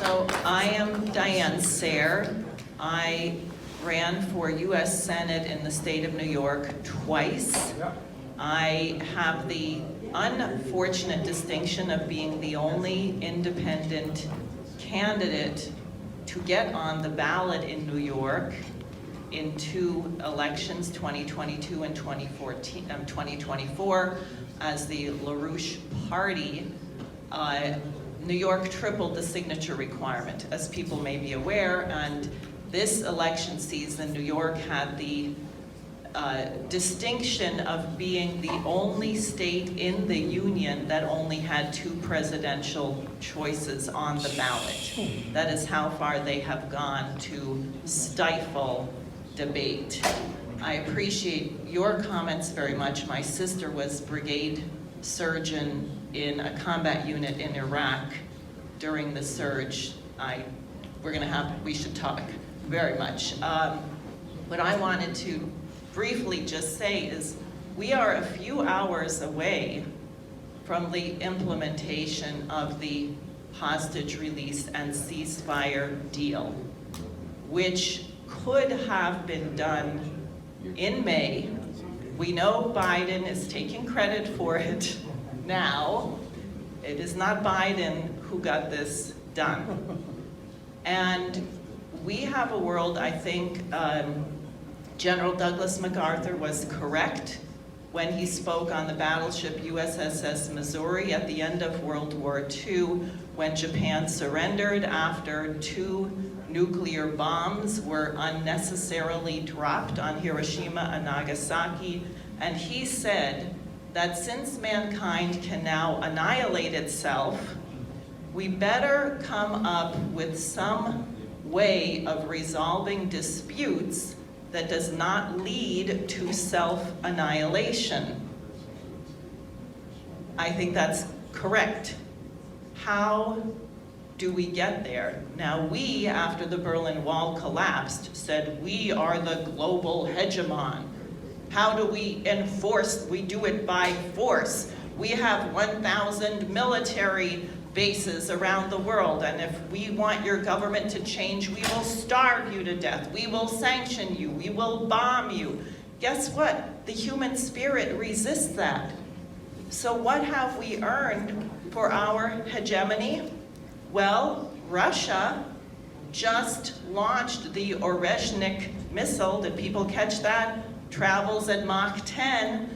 So I am Diane Sare. I ran for U.S. Senate in the state of New York twice. I have the unfortunate distinction of being the only independent candidate to get on the ballot in New York in two elections, 2022 and 2024, as the LaRouche party. New York tripled the signature requirement, as people may be aware, and this election season, New York had the distinction of being the only state in the union that only had two presidential choices on the ballot. That is how far they have gone to stifle debate. I appreciate your comments very much. My sister was brigade surgeon in a combat unit in Iraq during the surge. We should talk very much. What I wanted to briefly just say is we are a few hours away from the implementation of the hostage release and ceasefire deal, which could have been done in May. We know Biden is taking credit for it now. It is not Biden who got this done. And we have a world, I think, General Douglas MacArthur was correct when he spoke on the battleship USS Missouri at the end of World War II, when Japan surrendered after 2 nuclear bombs were unnecessarily dropped on Hiroshima and Nagasaki. And he said that since mankind can now annihilate itself, we better come up with some way of resolving disputes that does not lead to self-annihilation. I think that's correct. How do we get there? Now we, after the Berlin Wall collapsed, said we are the global hegemon. How do we enforce? We do it by force. We have 1,000 military bases around the world, and if we want your government to change, we will starve you to death, we will sanction you, we will bomb you. Guess what? The human spirit resists that. So what have we earned for our hegemony? Well, Russia just launched the Orezhnik missile. Did people catch that? Travels at Mach 10.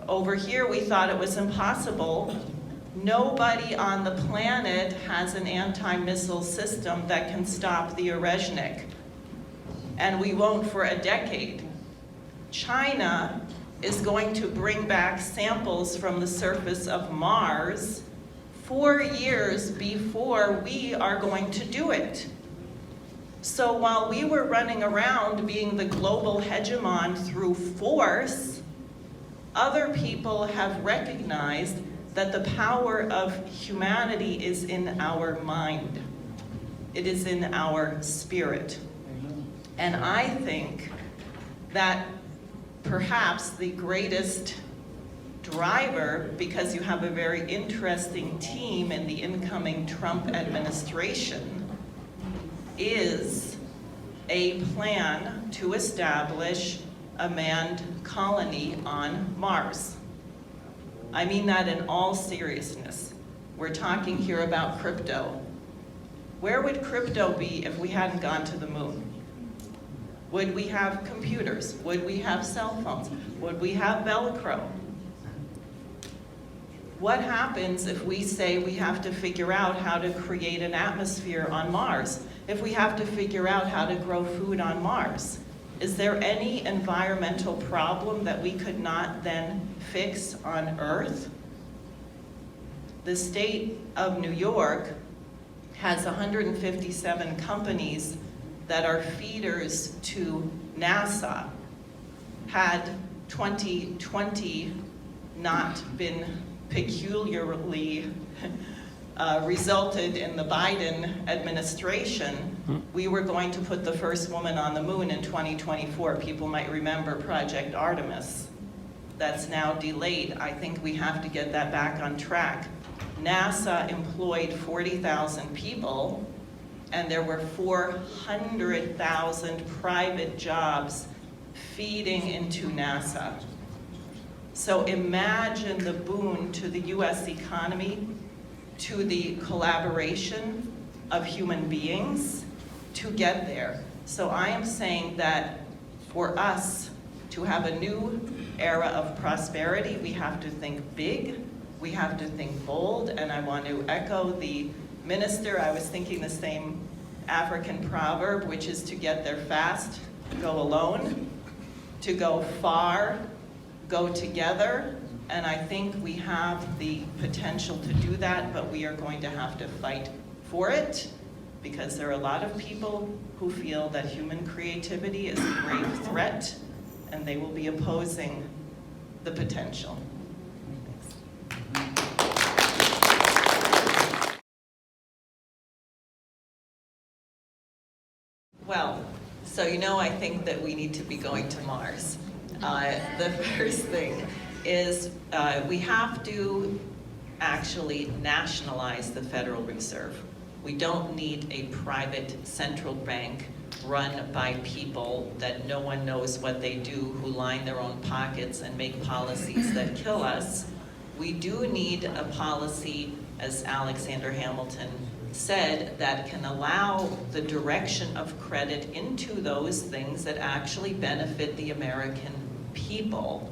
Over here, we thought it was impossible. Nobody on the planet has an anti-missile system that can stop the Orezhnik. And we won't for a decade. China is going to bring back samples from the surface of Mars 4 years before we are going to do it. So while we were running around being the global hegemon through force, other people have recognized that the power of humanity is in our mind. It is in our spirit. And I think that perhaps the greatest driver, because you have a very interesting team in the incoming Trump administration, is a plan to establish a manned colony on Mars. I mean that in all seriousness. We're talking here about crypto. Where would crypto be if we hadn't gone to the moon? Would we have computers? Would we have cell phones? Would we have Velcro? What happens if we say we have to figure out how to create an atmosphere on Mars? If we have to figure out how to grow food on Mars? Is there any environmental problem that we could not then fix on Earth? The state of New York has 157 companies that are feeders to NASA. Had 2020 not been peculiarly resulted in the Biden administration, we were going to put the first woman on the moon in 2024. People might remember Project Artemis. That's now delayed. I think we have to get that back on track. NASA employed 40,000 people and there were 400,000 private jobs feeding into NASA. So imagine the boon to the US economy, to the collaboration of human beings to get there. So I am saying that for us to have a new era of prosperity, we have to think big, we have to think bold, and I want to echo the minister. I was thinking the same African proverb, which is to get there fast, go alone, to go far, go together, and I think we have the potential to do that, but we are going to have to fight for it, because there are a lot of people who feel that human creativity is a grave threat, and they will be opposing the potential. Well, so I think that we need to be going to Mars. The first thing is we have to actually nationalize the Federal Reserve. We don't need a private central bank run by people that no one knows what they do, who line their own pockets and make policies that kill us. We do need a policy, as Alexander Hamilton said, that can allow the direction of credit into those things that actually benefit the American people.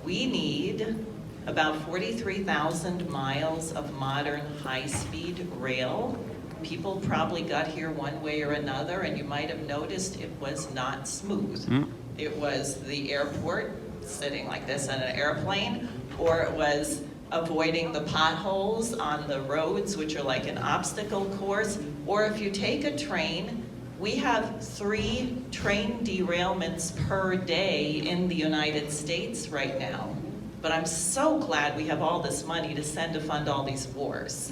We need about 43,000 miles of modern high-speed rail. People probably got here one way or another, and you might have noticed it was not smooth. It was the airport sitting like this on an airplane, or it was avoiding the potholes on the roads, which are like an obstacle course, or if you take a train, we have 3 train derailments per day in the United States right now. But I'm so glad we have all this money to send to fund all these wars.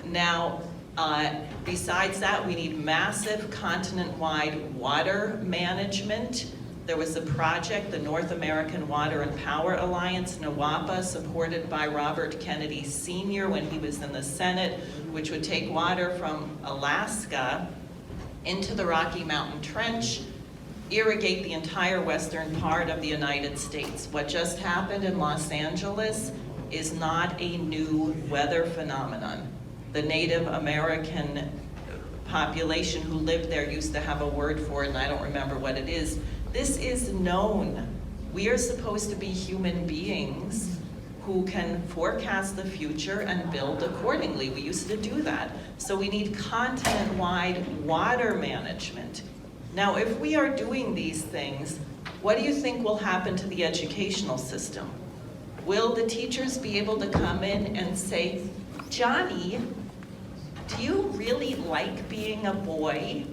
Now, besides that, we need massive continent-wide water management. There was a project, the North American Water and Power Alliance, NWAPA, supported by Robert Kennedy Sr. when he was in the Senate, which would take water from Alaska into the Rocky Mountain Trench, irrigate the entire western part of the United States. What just happened in Los Angeles is not a new weather phenomenon. The Native American population who lived there used to have a word for it, and I don't remember what it is. This is known. We are supposed to be human beings who can forecast the future and build accordingly. We used to do that. So we need continent-wide water management. Now, if we are doing these things, what do you think will happen to the educational system? Will the teachers be able to come in and say, Johnny, do you really like being a boy?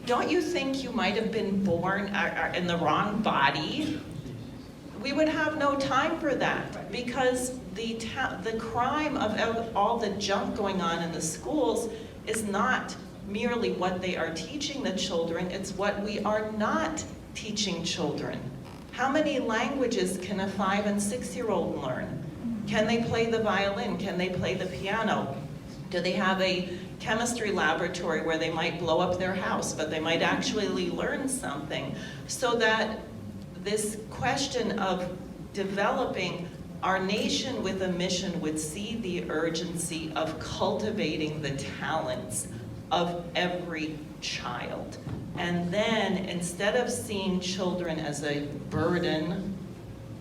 Don't you think you might have been born in the wrong body? We would have no time for that, because the crime of all the junk going on in the schools is not merely what they are teaching the children, it's what we are not teaching children. How many languages can a 5- and 6-year-old learn? Can they play the violin? Can they play the piano? Do they have a chemistry laboratory where they might blow up their house, but they might actually learn something? So that this question of developing our nation with a mission would see the urgency of cultivating the talents of every child. And then, instead of seeing children as a burden,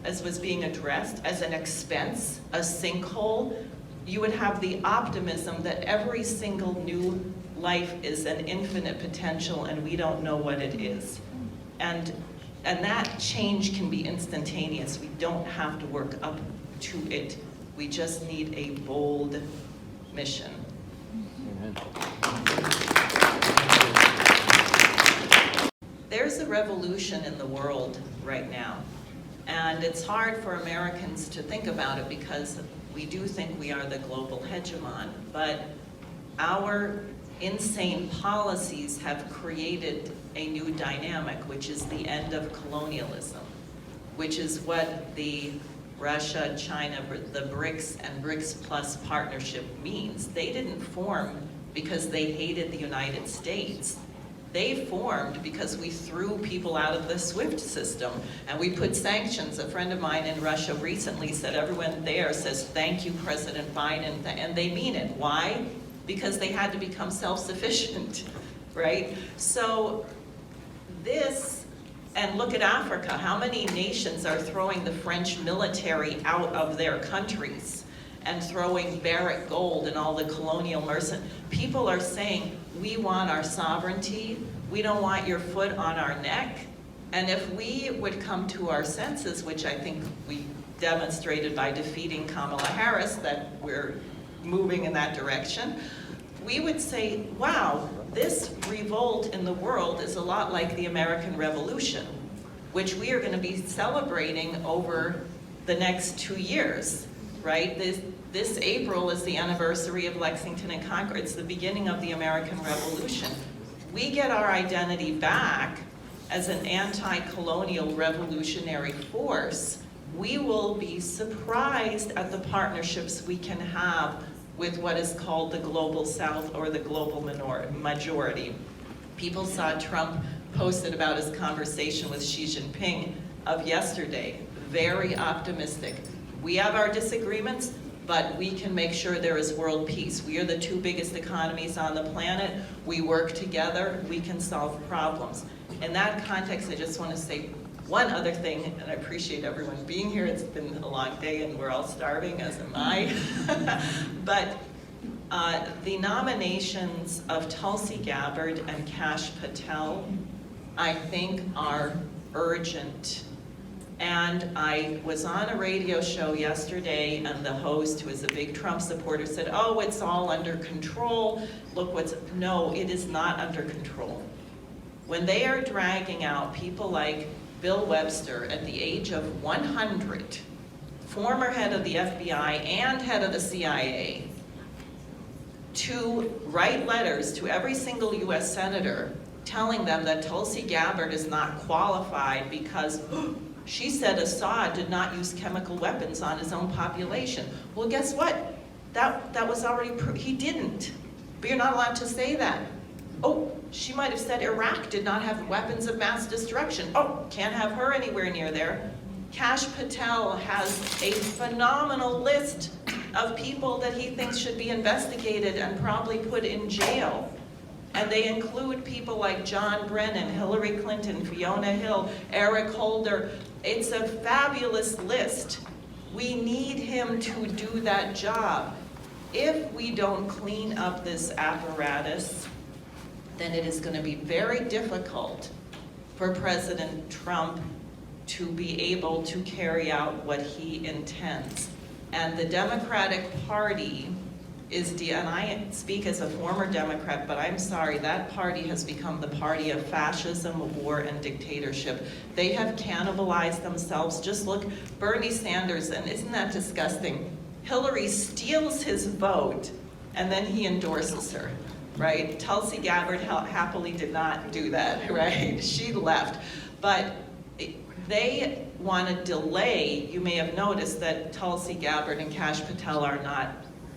as was being addressed, as an expense, a sinkhole, you would have the optimism that every single new life is an infinite potential and we don't know what it is. And that change can be instantaneous. We don't have to work up to it. We just need a bold mission. Amen. There's a revolution in the world right now, and it's hard for Americans to think about it because we do think we are the global hegemon, but our insane policies have created a new dynamic, which is the end of colonialism, which is what the Russia, China, the BRICS and BRICS Plus partnership means. They didn't form because they hated the United States. They formed because we threw people out of the SWIFT system and we put sanctions. A friend of mine in Russia recently said everyone there says, "Thank you, President Biden," and they mean it. Why? Because they had to become self-sufficient, right? So this, and look at Africa. How many nations are throwing the French military out of their countries and throwing Barrick Gold and all the colonial mercenaries? People are saying, we want our sovereignty, we don't want your foot on our neck. And if we would come to our senses, which I think we demonstrated by defeating Kamala Harris, that we're moving in that direction, we would say, wow, this revolt in the world is a lot like the American Revolution, which we are going to be celebrating over the next 2 years, right? This April is the anniversary of Lexington and Concord. It's the beginning of the American Revolution. We get our identity back as an anti-colonial revolutionary force. We will be surprised at the partnerships we can have with what is called the global South or the global majority. People saw Trump posted about his conversation with Xi Jinping of yesterday. Very optimistic. We have our disagreements, but we can make sure there is world peace. We are the 2 biggest economies on the planet. We work together, we can solve problems. In that context, I just want to say one other thing, and I appreciate everyone being here. It's been a long day and we're all starving, as am I. But the nominations of Tulsi Gabbard and Kash Patel, I think, are urgent. And I was on a radio show yesterday, and the host, who is a big Trump supporter, said, oh, it's all under control. Look what's, no, it is not under control. When they are dragging out people like Bill Webster at the age of 100, former head of the FBI and head of the CIA, to write letters to every single US senator telling them that Tulsi Gabbard is not qualified because she said Assad did not use chemical weapons on his own population. Well, guess what? That was already he didn't. But you're not allowed to say that. Oh, she might have said Iraq did not have weapons of mass destruction. Oh, can't have her anywhere near there. Kash Patel has a phenomenal list of people that he thinks should be investigated and probably put in jail. And they include people like John Brennan, Hillary Clinton, Fiona Hill, Eric Holder. It's a fabulous list. We need him to do that job. If we don't clean up this apparatus, then it is going to be very difficult for President Trump to be able to carry out what he intends. And the Democratic Party is, and I speak as a former Democrat, but I'm sorry, that party has become the party of fascism, war, and dictatorship. They have cannibalized themselves. Just look, Bernie Sanders, and isn't that disgusting? Hillary steals his vote, and then he endorses her, right? Tulsi Gabbard happily did not do that, right? She left. But they want to delay. You may have noticed that Tulsi Gabbard and Kash Patel are not,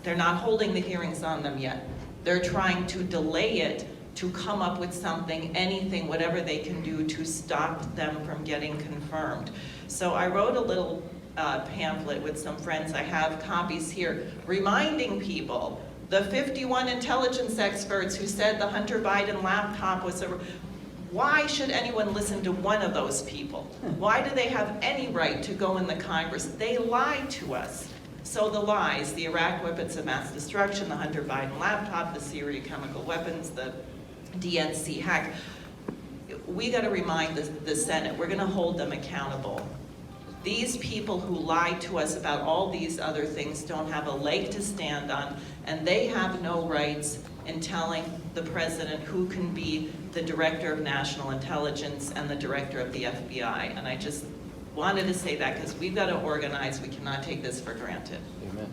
they're not holding the hearings on them yet. They're trying to delay it to come up with something, anything, whatever they can do to stop them from getting confirmed. So I wrote a little pamphlet with some friends. I have copies here, reminding people, the 51 intelligence experts who said the Hunter Biden laptop was a... Why should anyone listen to one of those people? Why do they have any right to go in the Congress? They lied to us. So the lies, the Iraq weapons of mass destruction, the Hunter Biden laptop, the Syria chemical weapons, the DNC hack, we got to remind the Senate, we're going to hold them accountable. These people who lied to us about all these other things don't have a leg to stand on, and they have no rights in telling the president who can be the director of national intelligence and the director of the FBI. And I just wanted to say that because we've got to organize. We cannot take this for granted. Amen.